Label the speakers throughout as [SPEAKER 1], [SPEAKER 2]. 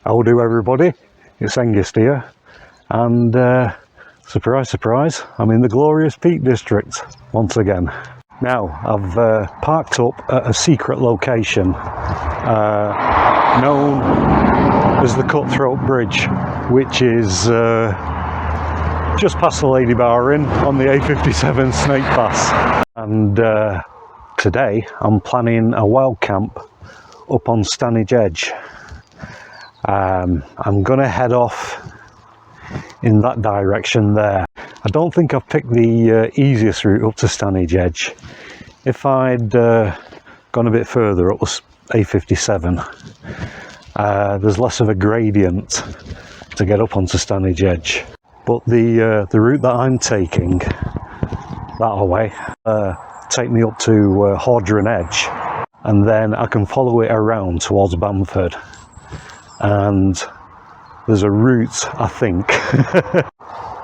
[SPEAKER 1] How do everybody? It's Angus here, and surprise, surprise, I'm in the glorious Peak District once again. Now, I've parked up at a secret location known as the Cutthroat Bridge, which is just past the Lady Bar Inn on the A57 Snake Pass. And today I'm planning a wild camp up on Stanage Edge. I'm going to head off in that direction there. I don't think I've picked the easiest route up to Stanage Edge. If I'd gone a bit further up A57, there's less of a gradient to get up onto Stanage Edge. But the route that I'm taking that way take me up to Hordron Edge, and then I can follow it around towards Bamford. And there's a route, I think,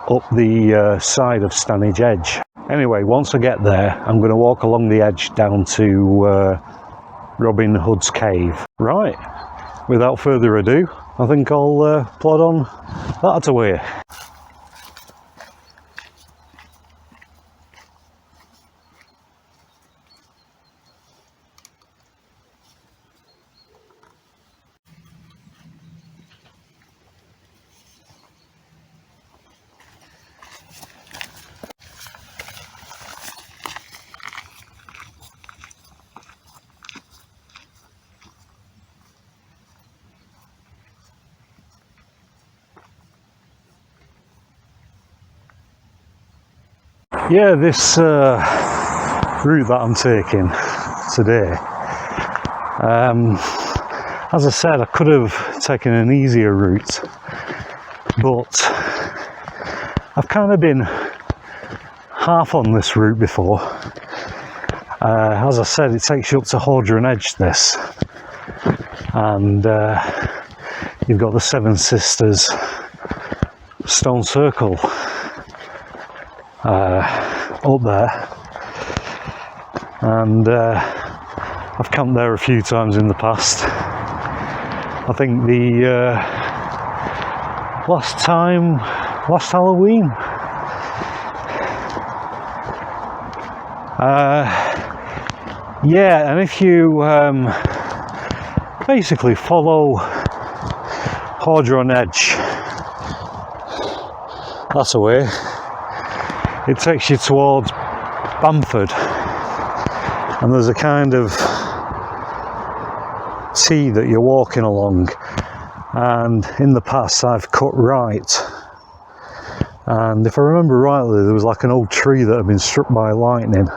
[SPEAKER 1] up the side of Stanage Edge. Anyway, once I get there, I'm going to walk along the edge down to Robin Hood's cave. Right, without further ado, I think I'll plod on that away. Yeah, this route that I'm taking today, as I said, I could have taken an easier route, but I've kind of been half on this route before. As I said, it takes you up to Hordron Edge, this, and you've got the Seven Sisters stone circle up there, and I've camped there a few times in the past. I think the last Halloween. Yeah, and if you basically follow Hordron Edge, that's a way. It takes you towards Bamford, and there's a kind of T that you're walking along, and in the past I've cut right, and if I remember rightly, there was like an old tree that had been struck by lightning,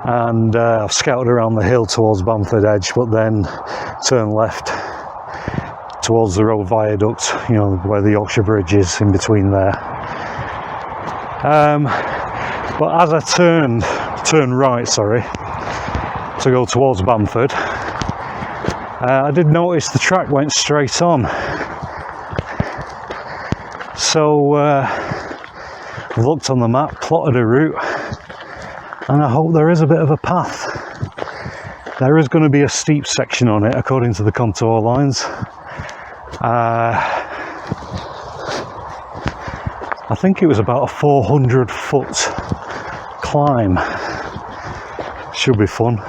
[SPEAKER 1] and I've scouted around the hill towards Bamford Edge, but then turned left towards the road viaduct, you know, where the Yorkshire Bridge is, in between there. But as I turned right, sorry, to go towards Bamford, I did notice the track went straight on. So I looked on the map, plotted a route, and I hope there is a bit of a path. There is going to be a steep section on it, according to the contour lines. I think it was about a 400-foot climb. Should be fun.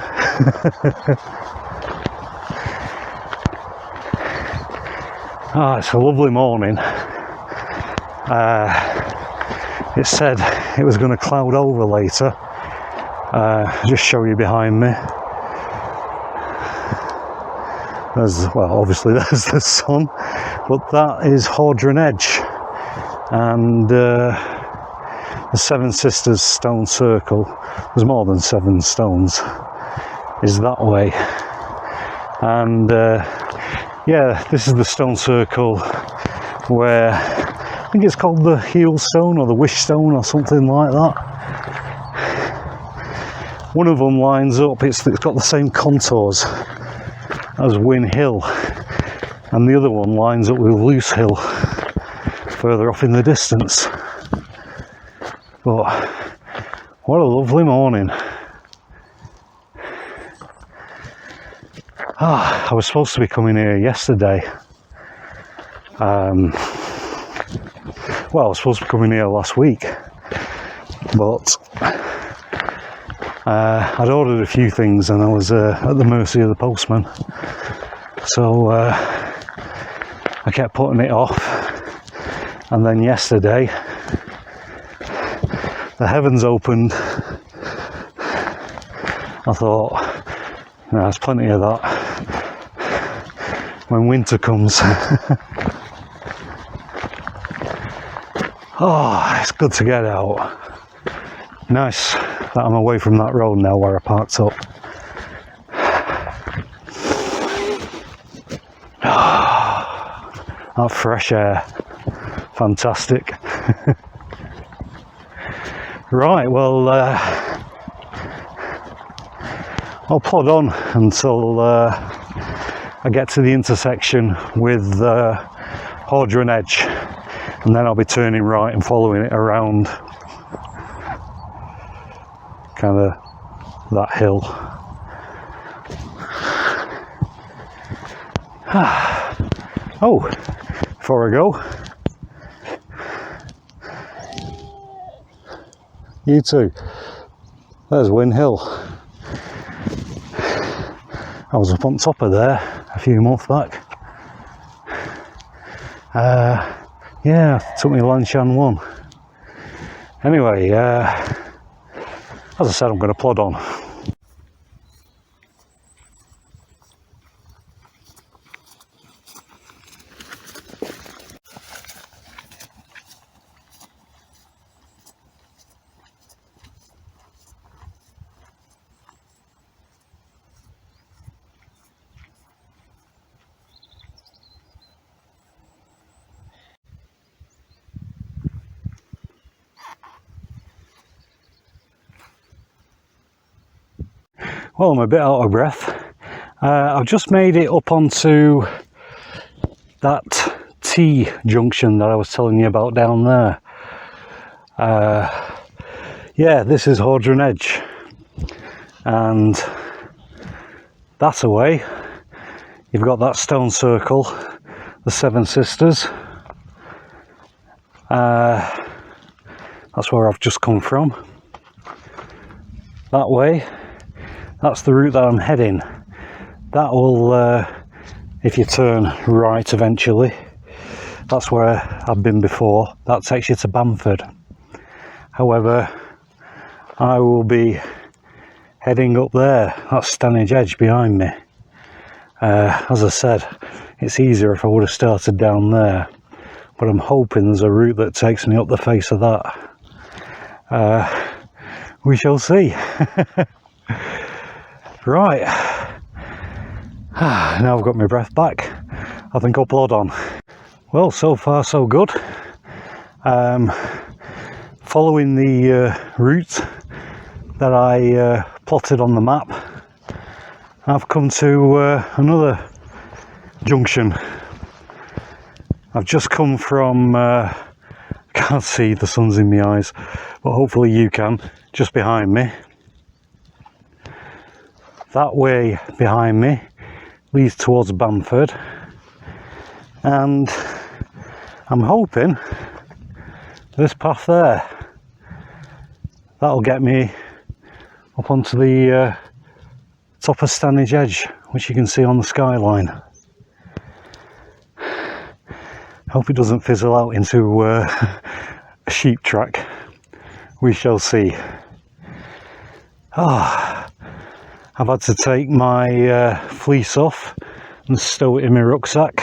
[SPEAKER 1] It's a lovely morning. It said it was going to cloud over later. Just show you behind me. Obviously there's the sun, but that is Hordron Edge. And the Seven Sisters stone circle, there's more than 7 stones, is that way. And yeah, this is the stone circle where I think it's called the heel stone or the wish stone or something like that. One of them lines up, it's got the same contours as Win Hill, and the other one lines up with Loose Hill further off in the distance. But what a lovely morning. I was supposed to be coming here yesterday, Well, I was supposed to be coming here last week, but I'd ordered a few things and I was at the mercy of the postman. So I kept putting it off, and then yesterday the heavens opened. I thought, there's plenty of that when winter comes. Oh, it's good to get out. Nice that I'm away from that road now where I parked up. That fresh air, fantastic. Right, well, I'll plod on until I get to the intersection with Hordron Edge, and then I'll be turning right and following it around kind of that hill. Oh, before I go, you too, there's Win Hill. I was up on top of there a few months back. Yeah, took me Lanshan 1. Anyway, as I said, I'm going to plod on. Well, I'm a bit out of breath. I've just made it up onto that T junction that I was telling you about down there. Yeah, this is Hordron Edge, and that away you've got that stone circle, the Seven Sisters. That's where I've just come from. That way, that's the route that I'm heading. That will, if you turn right eventually, that's where I've been before. That takes you to Bamford. However, I will be heading up there. That's Stanage Edge behind me. As I said, it's easier if I would have started down there, but I'm hoping there's a route that takes me up the face of that. We shall see. Right, now I've got my breath back, I think I'll plod on. Well, so far so good. Following the route that I plotted on the map, I've come to another junction. I've just come from, can't see, the sun's in my eyes, but hopefully you can, just behind me. That way behind me leads towards Bamford, and I'm hoping this path there, that'll get me up onto the top of Stanage Edge, which you can see on the Skyline. Hope it doesn't fizzle out into a sheep track. We shall see. I've had to take my fleece off and stow it in my rucksack.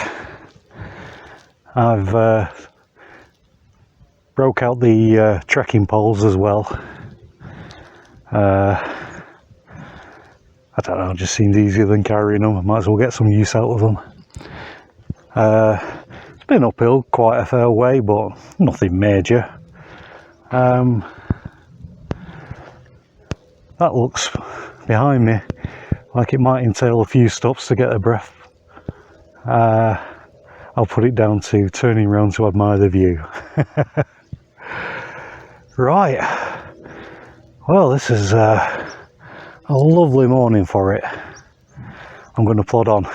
[SPEAKER 1] I've broke out the trekking poles as well. I don't know, it just seemed easier than carrying them. I might as well get some use out of them. It's been uphill quite a fair way, but nothing major. That looks behind me like it might entail a few stops to get a breath. I'll put it down to turning around to admire the view. Right, well, this is a lovely morning for it. I'm going to plod on.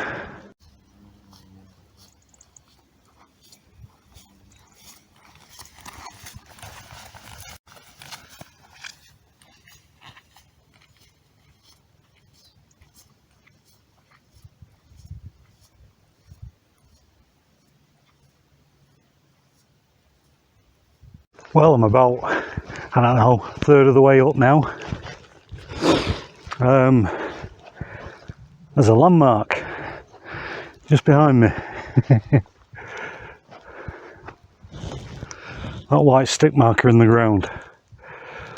[SPEAKER 1] Well, I'm about, I don't know, a third of the way up now. There's a landmark just behind me. That white stick marker in the ground.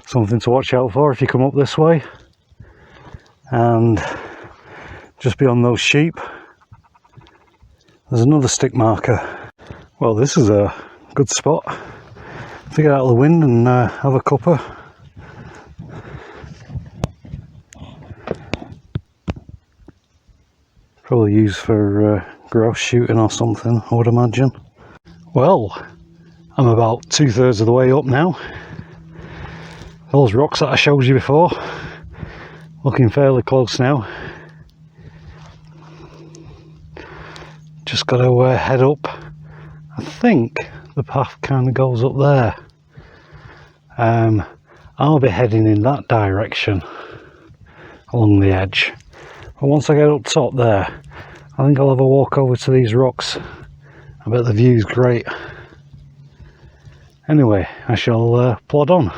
[SPEAKER 1] Something to watch out for if you come up this way. And just beyond those sheep, there's another stick marker. Well, this is a good spot to get out of the wind and have a cuppa. Probably used for grouse shooting or something, I would imagine. Well, I'm about 2/3 of the way up now. Those rocks that I showed you before, looking fairly close now. Just got to head up. I think the path kind of goes up there. I'll be heading in that direction along the edge. But once I get up top there, I think I'll have a walk over to these rocks. I bet the view's great. Anyway, I shall plod on.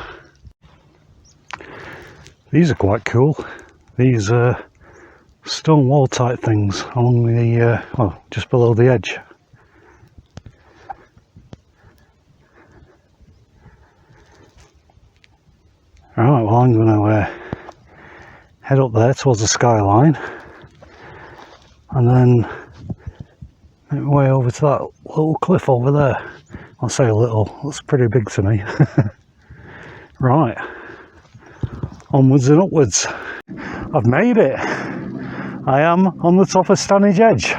[SPEAKER 1] These are quite cool. These stone wall type things along the, well, just below the edge. Alright, well, I'm going to head up there towards the skyline and then make my way over to that little cliff over there. I'll say a little, looks pretty big to me. Right, onwards and upwards. I've made it. I am on the top of Stanage Edge.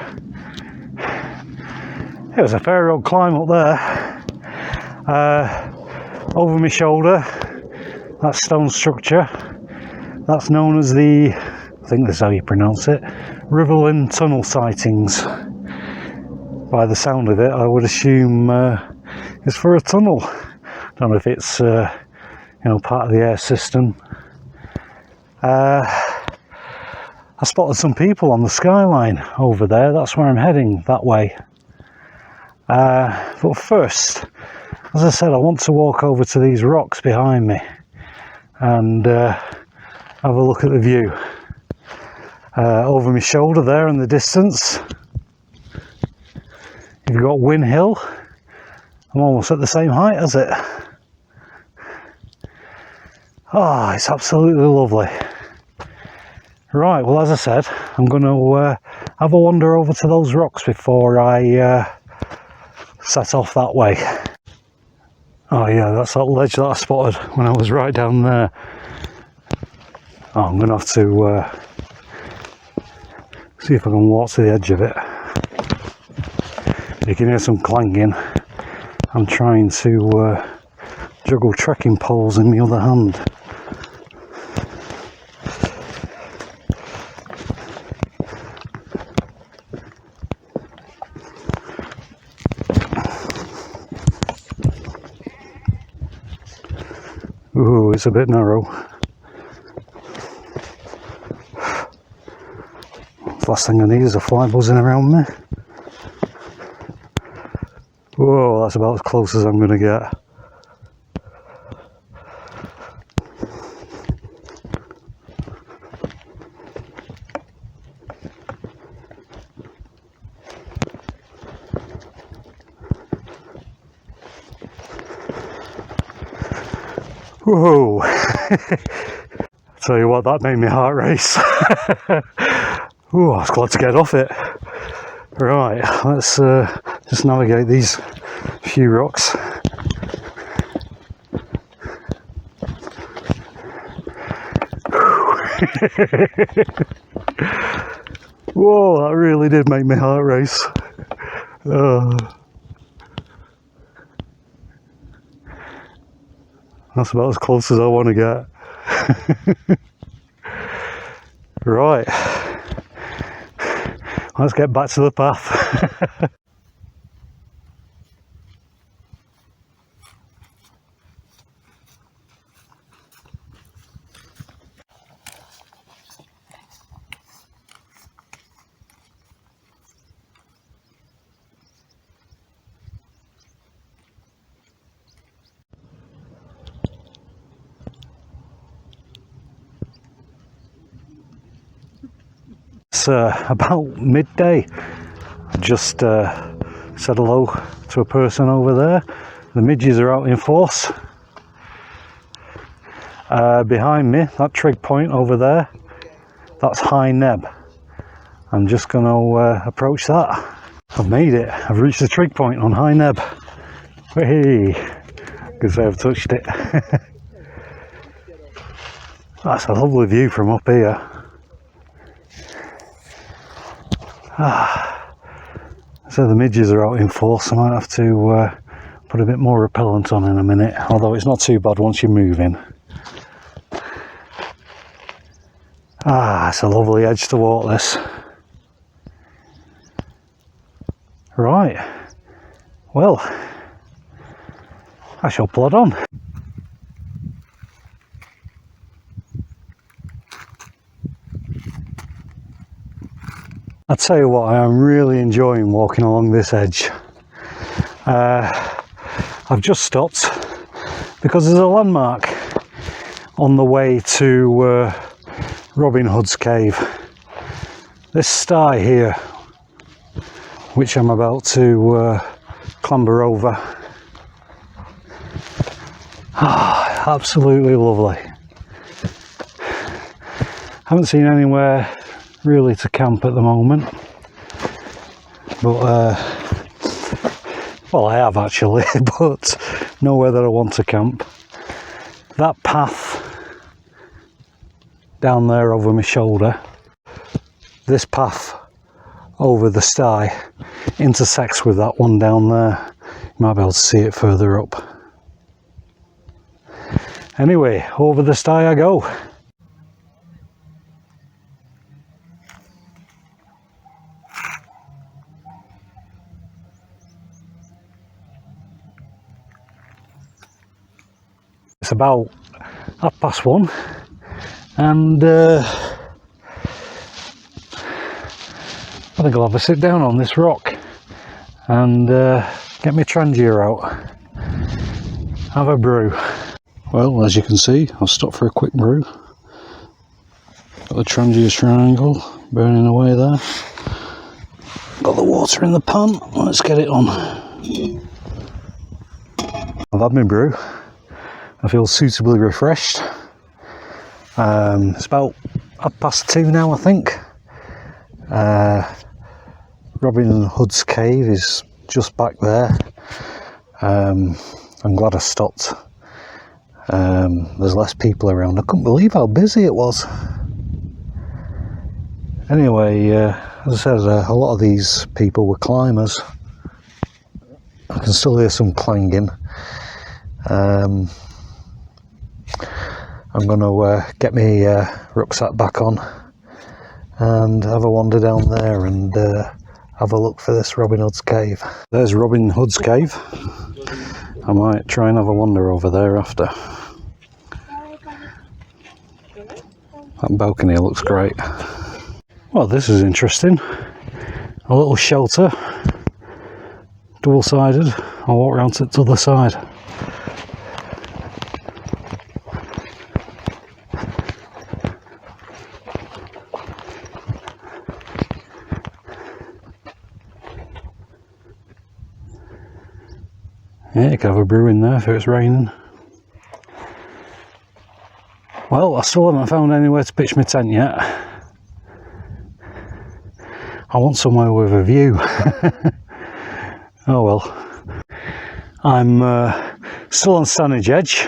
[SPEAKER 1] It was a fair old climb up there. Over my shoulder, that stone structure, that's known as the, I think that's how you pronounce it, Riverland Tunnel sightings. By the sound of it, I would assume it's for a tunnel. Don't know if it's you know, part of the air system. I spotted some people on the Skyline over there. That's where I'm heading, that way. But first, as I said, I want to walk over to these rocks behind me and have a look at the view. Over my shoulder there in the distance, you've got Win Hill. I'm almost at the same height as it. Oh, it's absolutely lovely. Right, well, as I said, I'm going to have a wander over to those rocks before I set off that way. Oh yeah, that's that ledge that I spotted when I was right down there. Oh, I'm going to have to see if I can walk to the edge of it. You can hear some clanging. I'm trying to juggle trekking poles in my other hand. Ooh, it's a bit narrow. The last thing I need is a fly buzzing around me. Whoa, that's about as close as I'm going to get. Whoa! Tell you what, that made my heart race. Ooh, I was glad to get off it. Right, let's just navigate these few rocks. Whoa, that really did make my heart race. That's about as close as I want to get. Right, let's get back to the path. It's about midday. I just said hello to a person over there. The midges are out in force. Behind me, that trig point over there, that's High Neb. I'm just going to approach that. I've made it. I've reached the trig point on High Neb. Hey, because I've touched it. That's a lovely view from up here. So the midges are out in force. I might have to put a bit more repellent on in a minute, although it's not too bad once you're moving. It's a lovely edge to walk this. Right, well, I shall plod on. I tell you what, I am really enjoying walking along this edge. I've just stopped because there's a landmark on the way to Robin Hood's cave. This sty here, which I'm about to clamber over. Absolutely lovely. Haven't seen anywhere really to camp at the moment, but well, I have actually, but nowhere that I want to camp. That path down there over my shoulder, this path over the sty intersects with that one down there. You might be able to see it further up. Anyway, over the sty I go. It's about 1:30, and I think I'll have a sit down on this rock and get my trangia out, have a brew. Well, as you can see, I've stopped for a quick brew. Got the trangia triangle burning away there. Got the water in the pan, let's get it on. I've had my brew. I feel suitably refreshed. It's about 2:30 now, I think. Robin Hood's cave is just back there. I'm glad I stopped. There's less people around. I couldn't believe how busy it was. Anyway, as I said, a lot of these people were climbers. I can still hear some clanging. I'm going to get my rucksack back on and have a wander down there and have a look for this Robin Hood's cave. There's Robin Hood's cave. I might try and have a wander over there after. That balcony looks great. Well, this is interesting. A little shelter, double-sided. I'll walk around to the other side. Yeah, you can have a brew in there if it's raining. Well, I still haven't found anywhere to pitch my tent yet. I want somewhere with a view. Oh well. I'm still on Stanage Edge.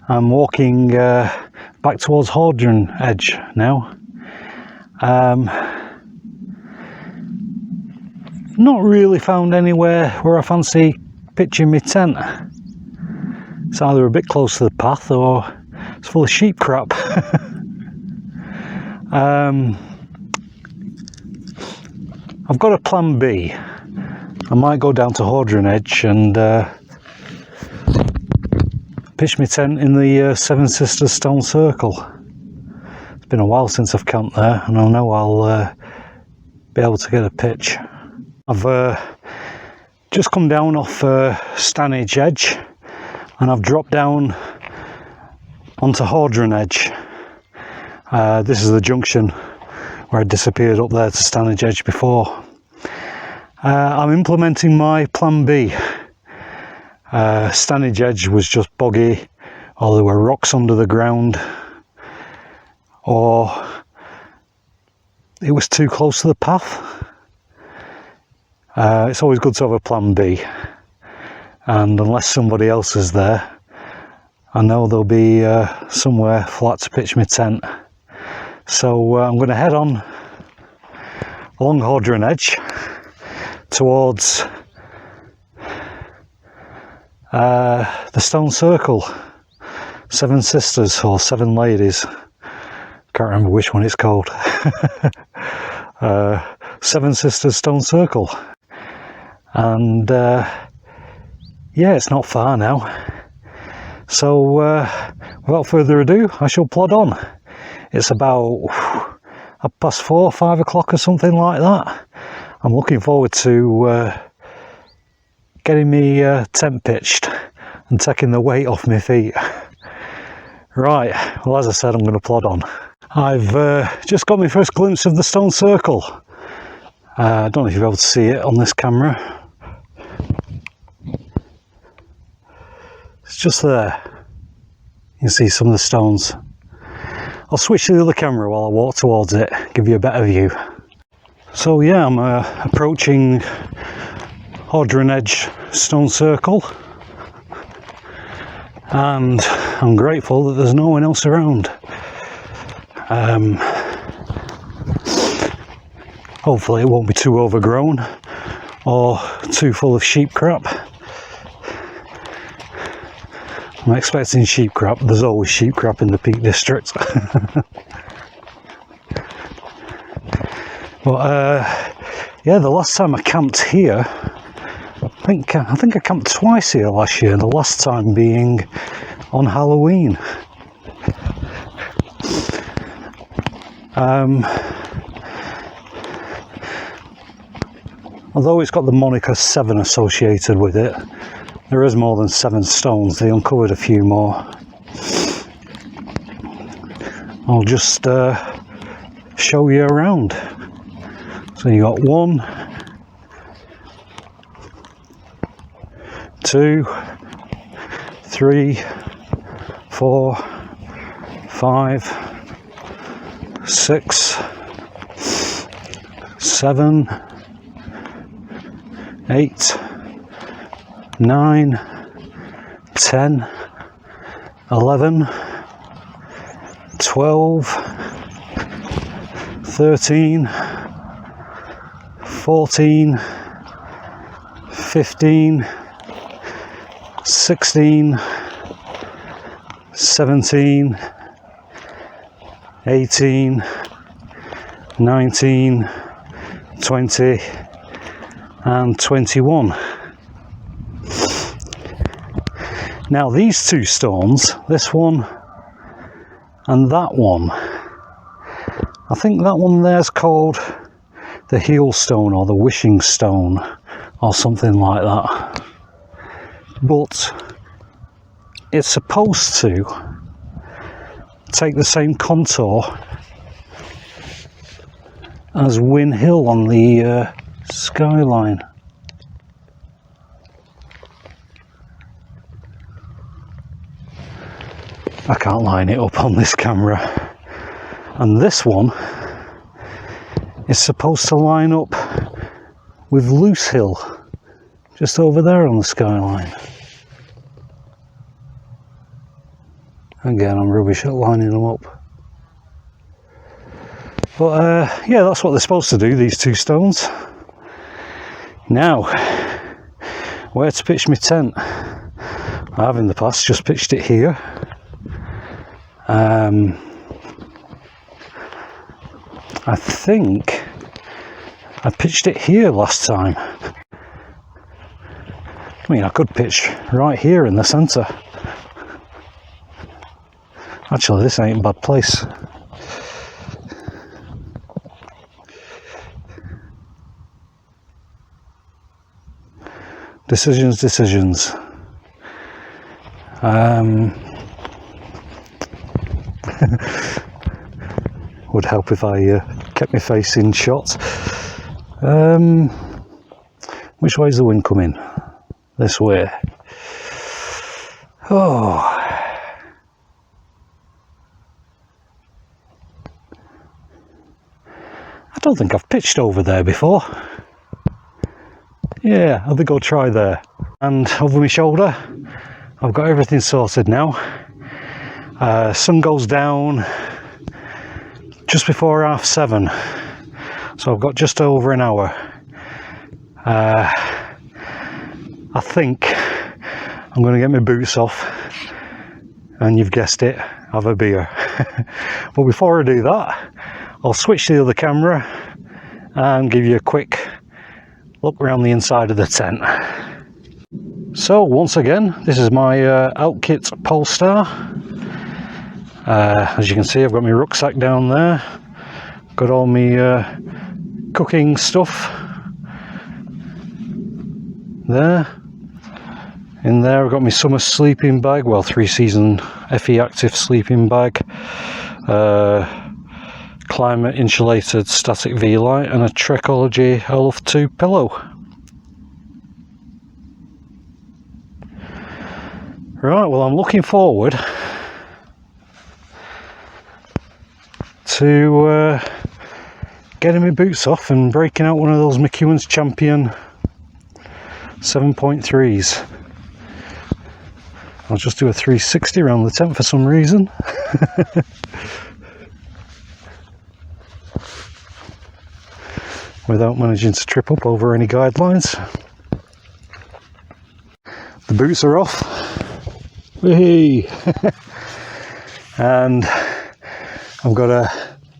[SPEAKER 1] I'm walking back towards Hordron Edge now. Not really found anywhere where I fancy pitching my tent. It's either a bit close to the path or it's full of sheep crap. I've got a plan B. I might go down to Hordron Edge and pitch my tent in the Seven Sisters Stone Circle. It's been a while since I've camped there, and I know I'll be able to get a pitch. I've just come down off Stanage Edge and I've dropped down onto Hordron Edge. This is the junction where I disappeared up there to Stanage Edge before. I'm implementing my plan B. Stanage Edge was just boggy, or there were rocks under the ground, or it was too close to the path. It's always good to have a plan B, and unless somebody else is there, I know there'll be somewhere flat to pitch my tent. So I'm going to head on along Hordron Edge towards the stone circle, Seven Sisters or Seven Ladies, can't remember which one it's called. Seven Sisters Stone Circle, and yeah, it's not far now, so without further ado I shall plod on. It's about 4:30, 5 o'clock or something like that. I'm looking forward to getting me tent pitched and taking the weight off my feet. Right, well, as I said, I'm going to plod on. I've just got my first glimpse of the stone circle. I don't know if you'll be able to see it on this camera. It's just there. You can see some of the stones. I'll switch to the other camera while I walk towards it, give you a better view. So yeah, I'm approaching Hordron Edge stone circle, and I'm grateful that there's no one else around. Hopefully it won't be too overgrown or too full of sheep crap. I'm expecting sheep crap. There's always sheep crap in the Peak District. But yeah, the last time I camped here, I think I camped twice here last year, the last time being on Halloween. Although it's got the moniker 7 associated with it, there is more than 7 stones. They uncovered a few more. I'll just show you around. So you got 1, 2, 3, 4, 5, 6, 7, 8, 9, 10, 11, 12, 13, 14, 15, 16, 17, 18, 19, 20 and 21. Now these 2 stones, this one and that one, I think that one there's called the heel stone or the wishing stone or something like that, but it's supposed to take the same contour as Win Hill on the Skyline. I can't line it up on this camera. And this one is supposed to line up with Loose Hill, just over there on the Skyline. Again, I'm rubbish at lining them up. But yeah, that's what they're supposed to do, these 2 stones. Now, where to pitch my tent? I have in the past just pitched it here. I think I pitched it here last time. I mean, I could pitch right here in the centre. Actually, this ain't a bad place. Decisions. Would help if I kept me facing shot. Which way is the wind coming? This way. Oh. I don't think I've pitched over there before. Yeah, I think I'll try there. And over my shoulder, I've got everything sorted now. Sun goes down just before 7:30, so I've got just over an hour. I think I'm going to get my boots off and, you've guessed it, have a beer. But before I do that, I'll switch to the other camera and give you a quick look around the inside of the tent. So once again, this is my Outkit Polestar. As you can see, I've got my rucksack down there, got all my cooking stuff there. In there I've got my summer sleeping bag, well, 3-season FE Active sleeping bag, climate insulated static V light, and a Trekology Olaf 2 pillow. Right, well, I'm looking forward to getting my boots off and breaking out one of those McEwen's Champion 7.3s. I'll just do a 360 around the tent for some reason. Without managing to trip up over any guidelines. The boots are off. Whee! And I've got a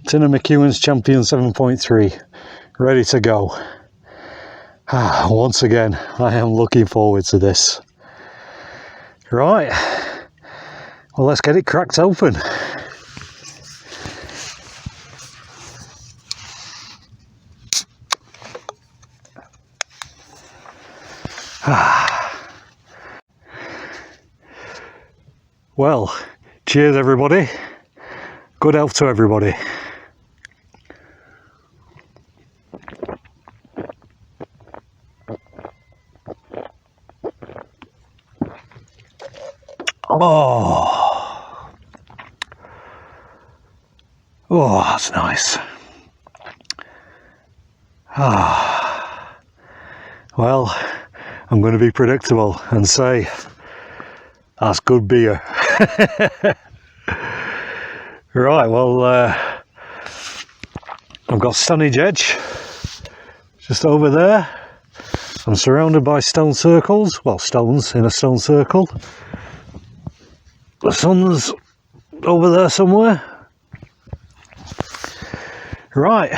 [SPEAKER 1] tin of McEwen's Champion 7.3 ready to go. Once again, I am looking forward to this. Right, well, let's get it cracked open. Well, cheers everybody. Good health to everybody. Oh, that's nice. Well, I'm going to be predictable and say that's good beer. Right, well, I've got Stanage Edge just over there. I'm surrounded by stone circles, well, stones in a stone circle. The sun's over there somewhere. Right,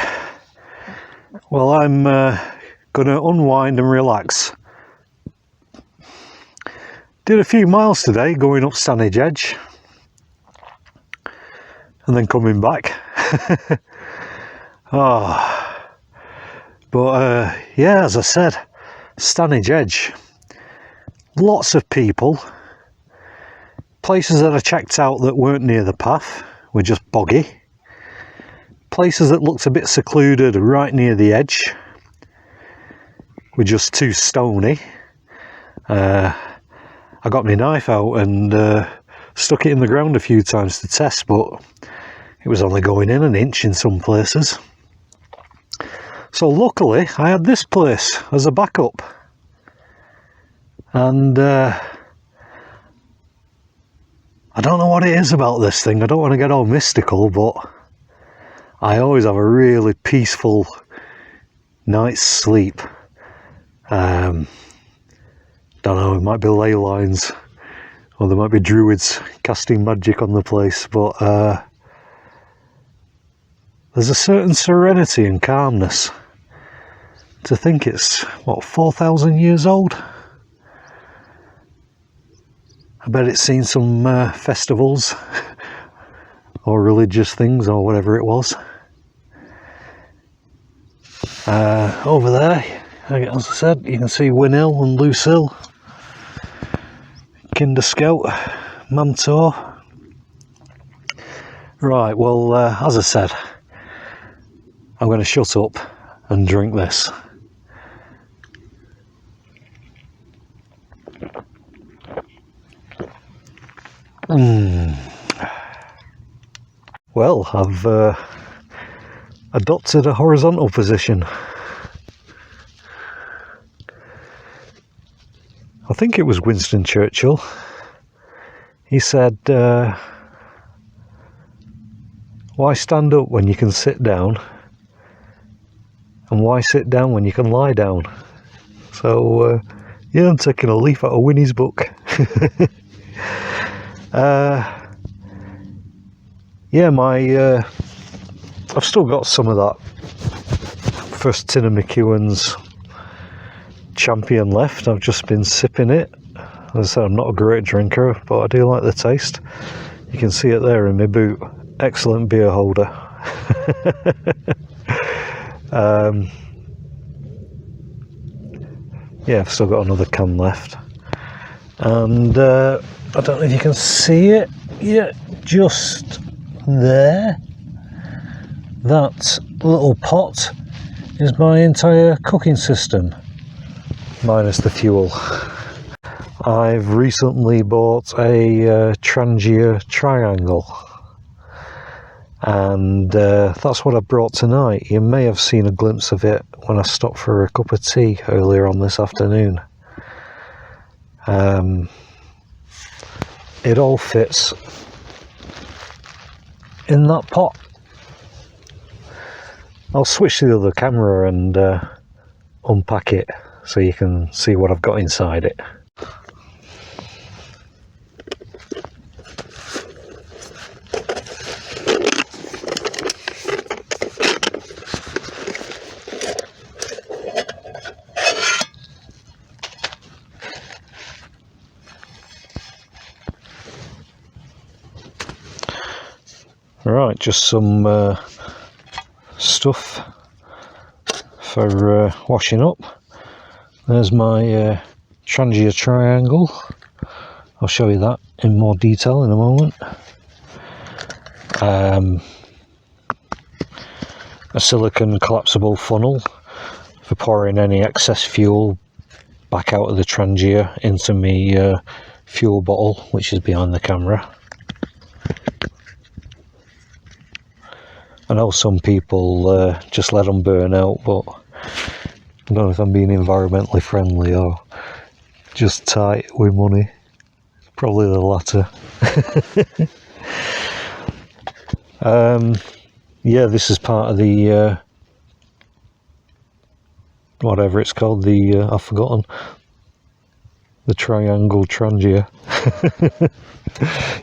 [SPEAKER 1] well, I'm going to unwind and relax. Did a few miles today going up Stanage Edge and then coming back. But yeah, as I said, Stanage Edge, lots of people. Places that I checked out that weren't near the path were just boggy. Places that looked a bit secluded right near the edge were just too stony. I got my knife out and stuck it in the ground a few times to test, but it was only going in an inch in some places. So luckily I had this place as a backup, and I don't know what it is about this thing. I don't want to get all mystical, but I always have a really peaceful night's sleep. Don't know, it might be ley lines, or there might be druids casting magic on the place, but there's a certain serenity and calmness to think it's, what, 4,000 years old? I bet it's seen some festivals or religious things or whatever it was. Over there, as I said, you can see Winhill and Lucille, Kinder Scout, Mantor. Right, well, as I said, I'm going to shut up and drink this. Well, I've adopted a horizontal position. I think it was Winston Churchill. He said, why stand up when you can sit down? And why sit down when you can lie down? So, yeah, I'm taking a leaf out of Winnie's book. Yeah, I've still got some of that first tin of McEwen's Champion left. I've just been sipping it. As I said, I'm not a great drinker, but I do like the taste. You can see it there in my boot. Excellent beer holder. Yeah, I've still got another can left. And I don't know if you can see it. Yeah, just there. That little pot is my entire cooking system, minus the fuel. I've recently bought a Trangia triangle, and that's what I brought tonight. You may have seen a glimpse of it when I stopped for a cup of tea earlier on this afternoon. It all fits in that pot. I'll switch to the other camera and unpack it so you can see what I've got inside it. Right, just some stuff for washing up. There's my Trangia triangle. I'll show you that in more detail in a moment. A silicone collapsible funnel for pouring any excess fuel back out of the Trangia into my fuel bottle, which is behind the camera. I know some people just let them burn out, but I don't know if I'm being environmentally friendly or just tight with money. Probably the latter. Yeah, this is part of the whatever it's called, I've forgotten, the triangle Trangia.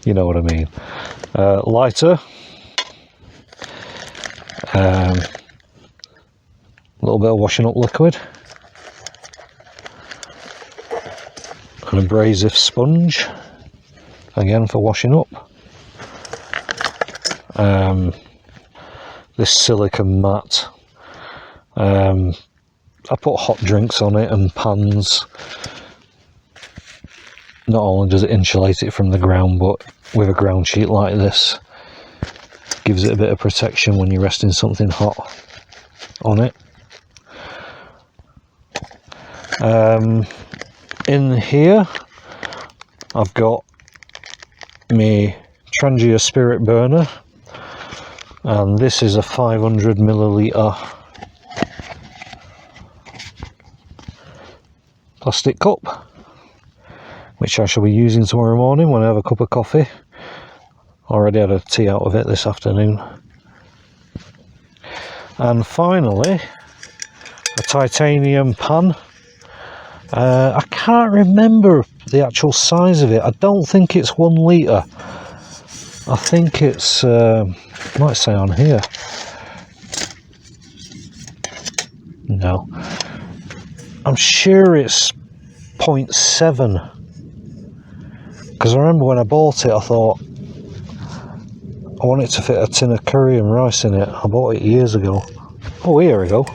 [SPEAKER 1] You know what I mean. Lighter. A little bit of washing up liquid, an abrasive sponge, again for washing up, this silicone mat. I put hot drinks on it and pans. Not only does it insulate it from the ground, but with a ground sheet like this, gives it a bit of protection when you're resting something hot on it. In here I've got my Trangia Spirit burner, and this is a 500 milliliter plastic cup, which I shall be using tomorrow morning when I have a cup of coffee. Already had a tea out of it this afternoon. And finally, a titanium pan. I can't remember the actual size of it. I don't think it's 1 litre. I think it's, might say on here. No. I'm sure it's 0.7. Because I remember when I bought it, I thought, I want it to fit a tin of curry and rice in it. I bought it years ago. Oh, here we go.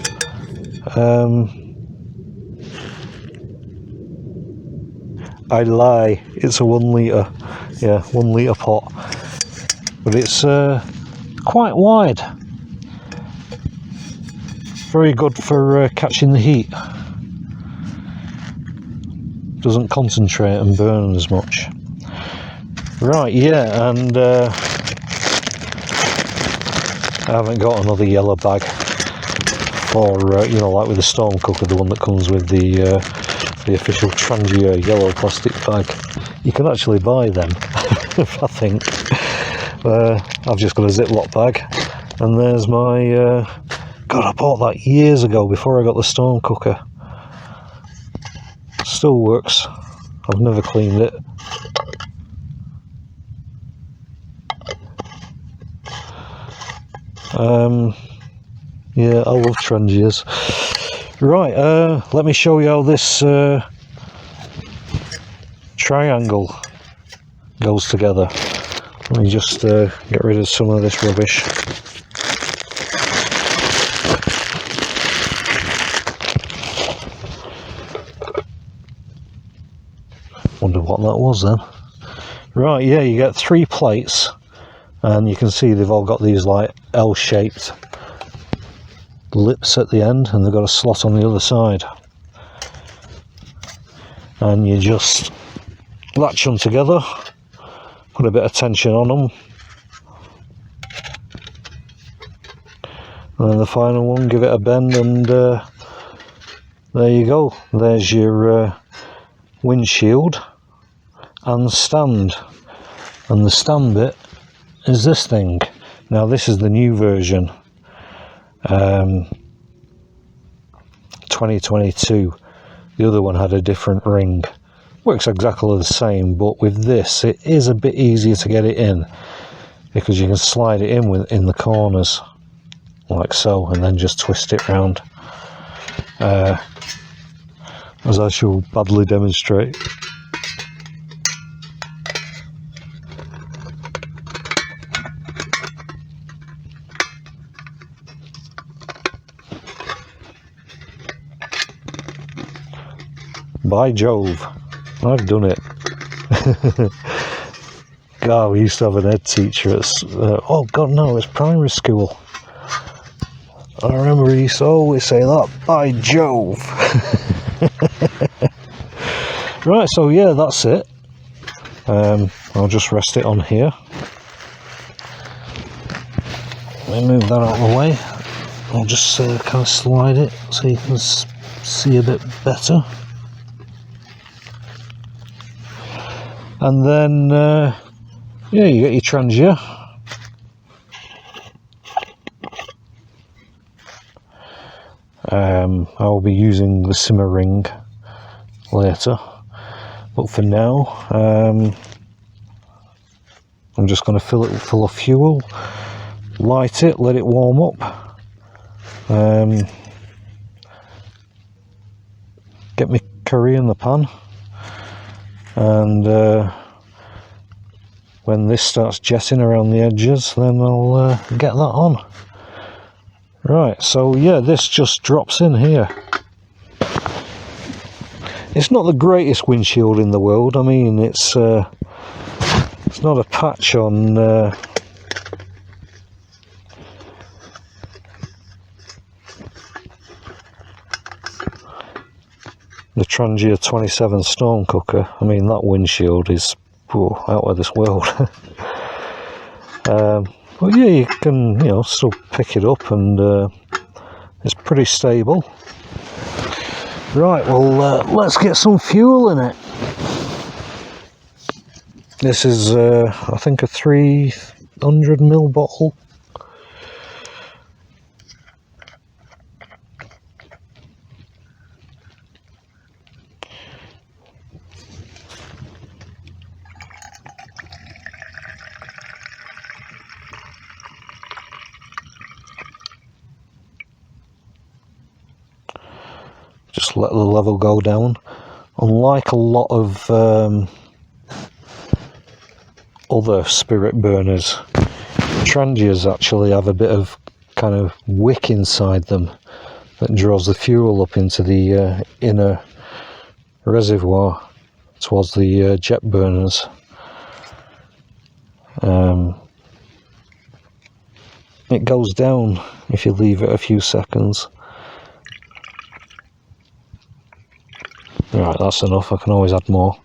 [SPEAKER 1] I lie. It's a 1 litre. Yeah, 1 litre pot. But it's quite wide. very good for catching the heat. Doesn't concentrate and burn as much. Right, yeah, and I haven't got another yellow bag for, you know, like with the storm cooker, the one that comes with the official Trangia yellow plastic bag. You can actually buy them, I think. I've just got a Ziploc bag, and there's my, God, I bought that years ago before I got the storm cooker. Still works. I've never cleaned it. Yeah, I love Trangias. Right, let me show you how this triangle goes together. Let me just get rid of some of this rubbish. Wonder what that was then. Right, yeah, you get 3 plates, and you can see they've all got these like L-shaped lips at the end, and they've got a slot on the other side. And you just latch them together, put a bit of tension on them, and then the final one, give it a bend, and there you go. There's your windshield and stand. And the stand bit is this thing. Now this is the new version, 2022. The other one had a different ring. Works exactly the same, but with this it is a bit easier to get it in, because you can slide it in the corners like so, and then just twist it round, as I shall badly demonstrate. By Jove, I've done it. God, we used to have an ed teacher at, oh God, no, it was primary school. I remember he used to always say that, by Jove. Right, so yeah, that's it. I'll just rest it on here. Let me move that out of the way. I'll just kind of slide it so you can see a bit better. And then, yeah, you get your Trangia. I'll be using the simmer ring later, but for now, I'm just going to fill it full of fuel, light it, let it warm up, get my curry in the pan. And when this starts jetting around the edges, then I'll get that on. Right, so yeah, this just drops in here. It's not the greatest windshield in the world. I mean, it's not a patch on the Trangia 27 storm cooker. I mean, that windshield is out of this world. But yeah, you can, you know, still pick it up, and it's pretty stable. Right, well, let's get some fuel in it. This is, I think, a 300ml bottle. Just let the level go down. Unlike a lot of other spirit burners, Trangias actually have a bit of kind of wick inside them that draws the fuel up into the inner reservoir towards the jet burners. It goes down if you leave it a few seconds. Right, that's enough. I can always add more.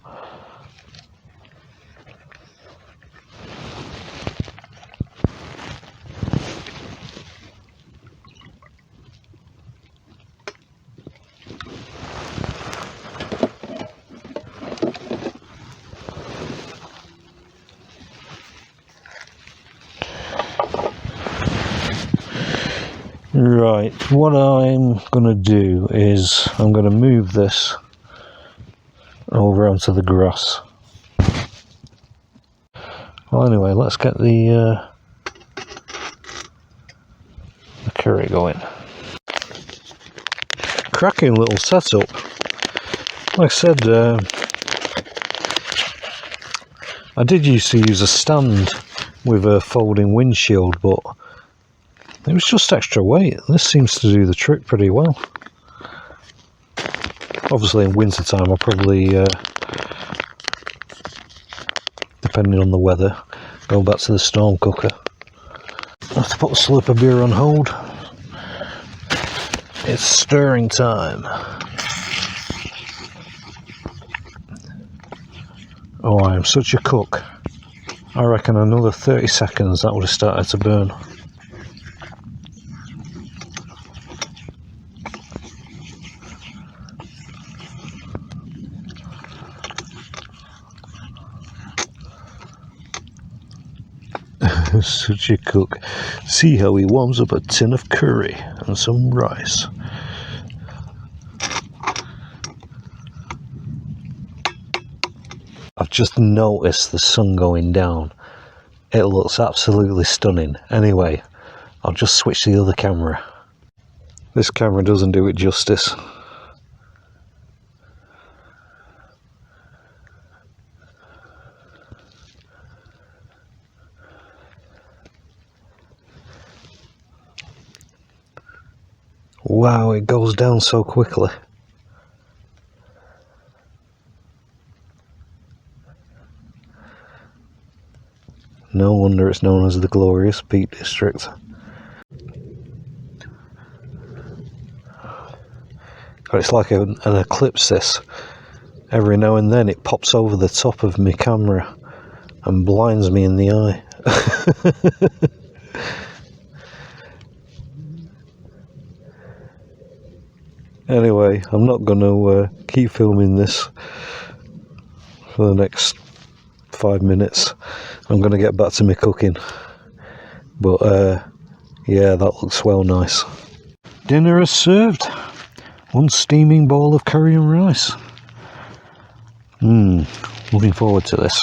[SPEAKER 1] Right, what I'm going to do is I'm going to move this over onto the grass. Well, anyway, let's get the curry going. Cracking little setup. Like I said, I did used to use a stand with a folding windshield, but it was just extra weight. This seems to do the trick pretty well. Obviously in winter time I'll probably, depending on the weather, go back to the storm cooker. I have to put the slip of beer on hold. It's stirring time. Oh, I am such a cook. I reckon another 30 seconds that would have started to burn. Such a cook. See how he warms up a tin of curry and some rice. I've just noticed the sun going down. It looks absolutely stunning. Anyway, I'll just switch to the other camera. This camera doesn't do it justice. Wow, it goes down so quickly. No wonder it's known as the Glorious Peak District. It's like an eclipse this. Every now and then it pops over the top of my camera and blinds me in the eye. Anyway, I'm not going to keep filming this for the next 5 minutes. I'm going to get back to my cooking. But yeah, that looks well nice. Dinner is served. One steaming bowl of curry and rice. Looking forward to this.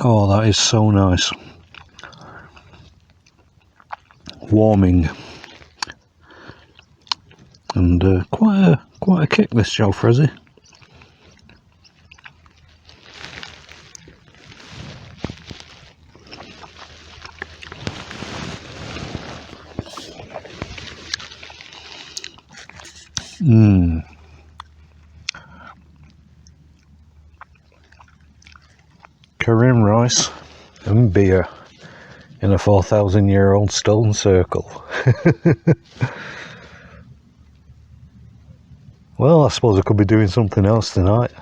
[SPEAKER 1] Oh, that is so nice. Warming. And quite a kick, this jalfrezi. Curry and rice and beer in a 4,000-year-old stone circle. Well, I suppose I could be doing something else tonight.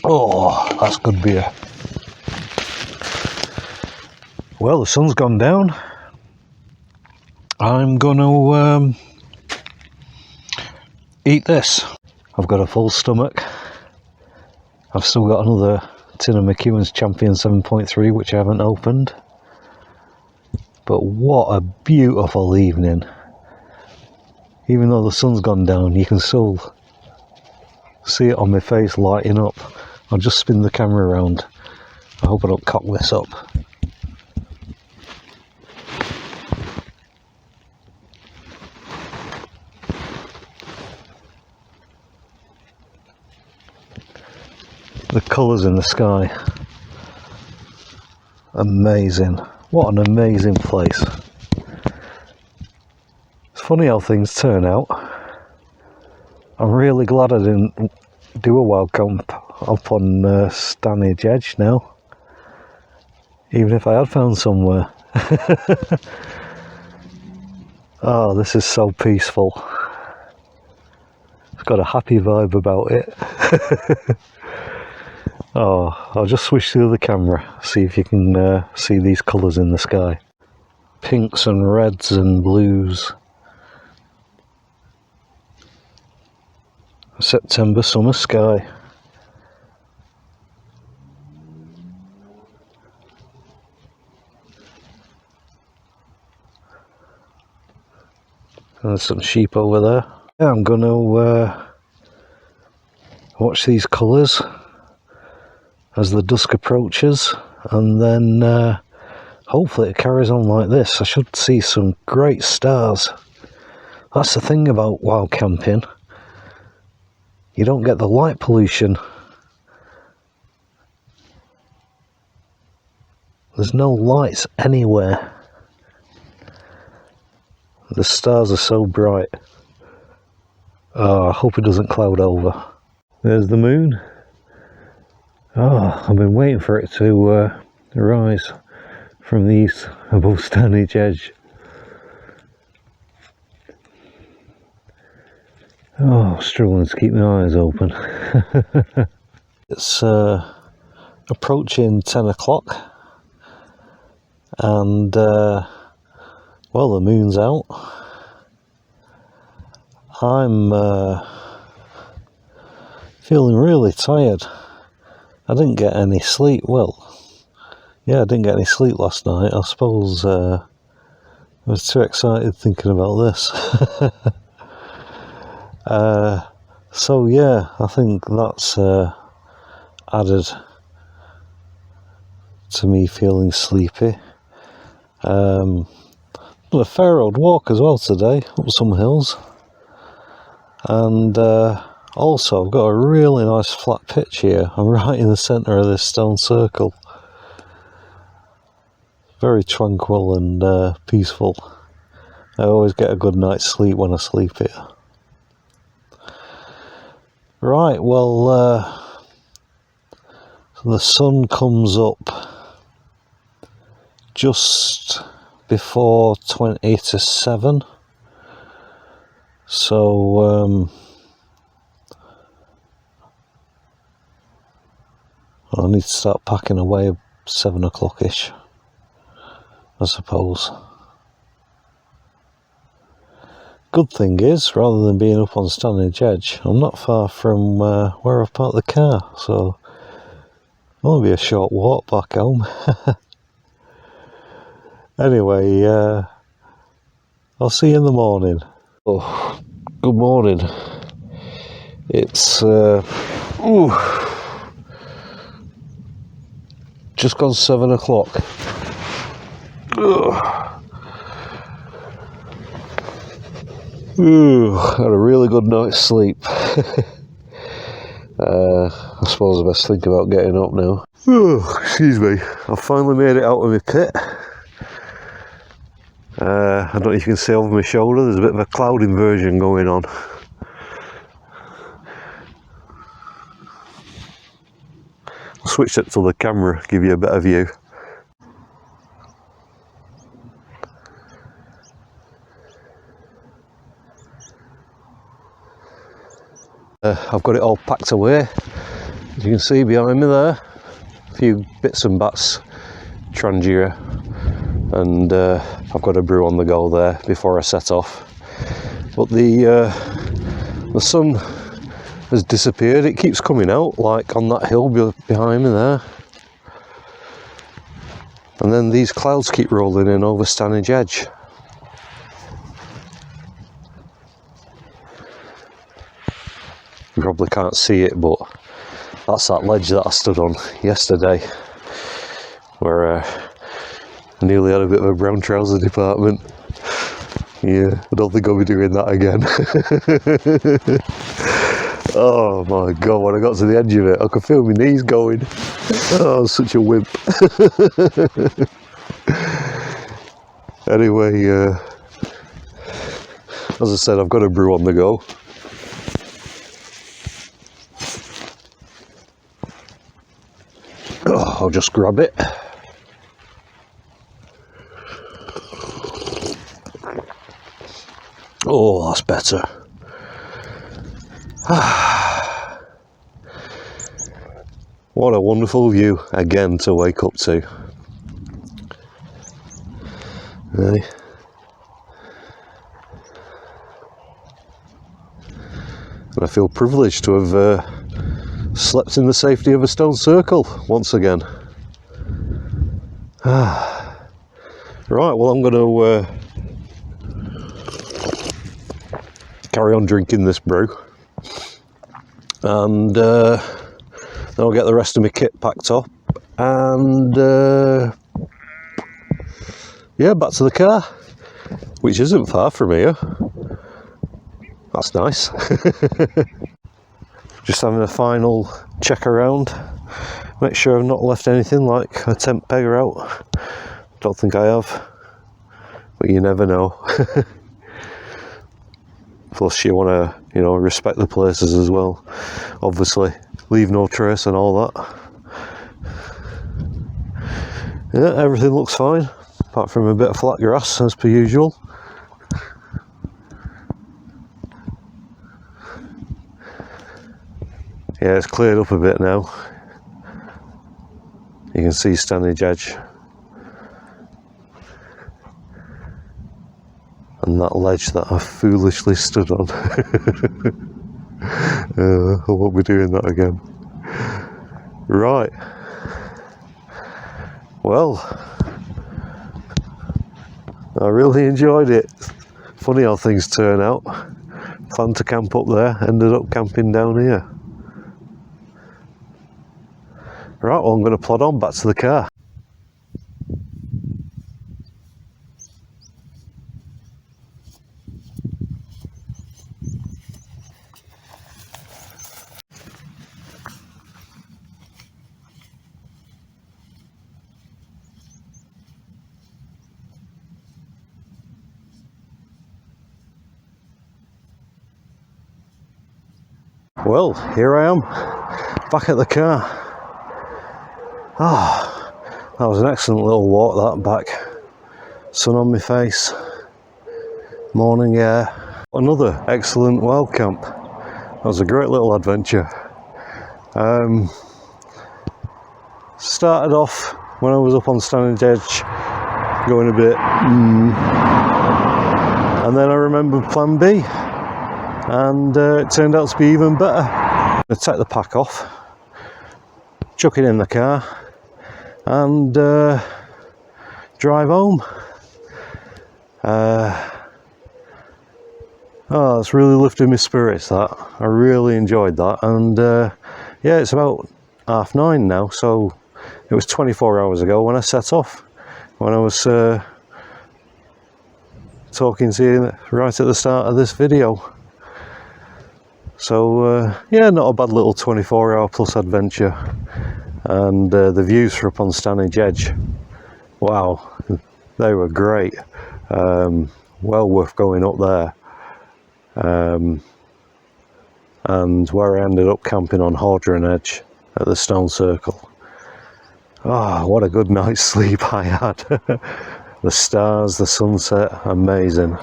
[SPEAKER 1] Oh, that's good beer. Well, the sun's gone down. I'm gonna eat this. I've got a full stomach. I've still got another tin of McEwen's Champion 7.3 which I haven't opened. But what a beautiful evening. Even though the sun's gone down, you can still see it on my face lighting up. I'll just spin the camera around. I hope I don't cock this up. The colours in the sky. Amazing. What an amazing place. It's funny how things turn out. I'm really glad I didn't do a wild camp up on Stanage Edge now, even if I had found somewhere. Oh, this is so peaceful. It's got a happy vibe about it. Oh, I'll just switch to the camera, see if you can see these colours in the sky. Pinks and reds and blues. September summer sky. There's some sheep over there. Yeah, I'm gonna watch these colours as the dusk approaches, and then hopefully it carries on like this. I should see some great stars. That's the thing about wild camping. You don't get the light pollution. There's no lights anywhere. The stars are so bright. Oh, I hope it doesn't cloud over. There's the moon. Oh, I've been waiting for it to rise from the east above Stanage Edge. Oh, struggling to keep my eyes open. It's approaching 10 o'clock and well, the moon's out. I'm feeling really tired. I didn't get any sleep. Well, yeah, I didn't get any sleep last night. I suppose I was too excited thinking about this. So yeah, I think that's added to me feeling sleepy. Done a fair old walk as well today, up some hills. And also I've got a really nice flat pitch here. I'm right in the centre of this stone circle. Very tranquil and peaceful. I always get a good night's sleep when I sleep here. Right, well, the sun comes up just before 20 to 7. So, I need to start packing away at 7 o'clock-ish, I suppose. Good thing is, rather than being up on Stanage Edge, I'm not far from where I've parked the car, so it'll be a short walk back home. Anyway, I'll see you in the morning. Oh, good morning. It's just gone 7 o'clock. Had a really good night's sleep. I suppose I best think about getting up now. Excuse me. I finally made it out of my pit. I don't know if you can see over my shoulder, there's a bit of a cloud inversion going on. I'll switch it to the camera, give you a better view. I've got it all packed away, as you can see behind me there. A few bits and bats, Trangia, and I've got a brew on the go there before I set off. But the sun has disappeared. It keeps coming out, like on that hill behind me there. And then these clouds keep rolling in over Stanage Edge. You probably can't see it, but that's that ledge that I stood on yesterday, where I nearly had a bit of a brown trouser department. Yeah, I don't think I'll be doing that again. Oh my god, when I got to the edge of it, I could feel my knees going. Oh, I was such a wimp. Anyway, As I said, I've got a brew on the go. Oh, I'll just grab it. Oh, that's better. What a wonderful view again to wake up to. Really? And I feel privileged to have slept in the safety of a stone circle once again. Right, well, I'm going to carry on drinking this brew, and then I'll get the rest of my kit packed up, and yeah, back to the car, which isn't far from here. That's nice. Just having a final check around, make sure I've not left anything like a tent pegger out. Don't think I have, but you never know. Plus you want to, you know, respect the places as well, obviously, leave no trace and all that. Yeah, everything looks fine, apart from a bit of flat grass as per usual. Yeah, it's cleared up a bit now. You can see Stanage Edge. And that ledge that I foolishly stood on. I won't be doing that again. Right. Well, I really enjoyed it. Funny how things turn out. Planned to camp up there, ended up camping down here. Right, well, I'm going to plod on back to the car. Well, here I am, back at the car. Ah, that was an excellent little walk, that back. Sun on my face, morning air. Another excellent wild camp. That was a great little adventure. Started off when I was up on Stanage Edge, going a bit, and then I remembered plan B, and it turned out to be even better. I take the pack off, chuck it in the car, and drive home. Oh, it's really lifted my spirits, that. I really enjoyed that, and yeah, it's about 9:30 now, so it was 24 hours ago when I set off, when I was talking to you right at the start of this video. So yeah, not a bad little 24-hour plus adventure. And the views from up on Stanage Edge, wow, they were great. Well worth going up there. And where I ended up camping on Hordron Edge at the stone circle. Oh, what a good night's sleep I had. The stars, the sunset, amazing.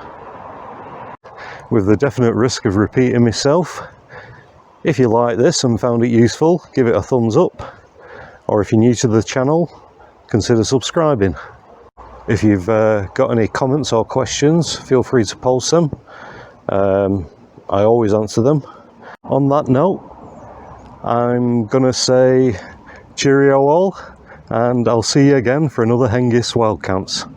[SPEAKER 1] With the definite risk of repeating myself, if you like this and found it useful, give it a thumbs up. Or if you're new to the channel, consider subscribing. If you've got any comments or questions, feel free to post them. I always answer them. On that note, I'm gonna say cheerio all, and I'll see you again for another Hengist Wild Camps.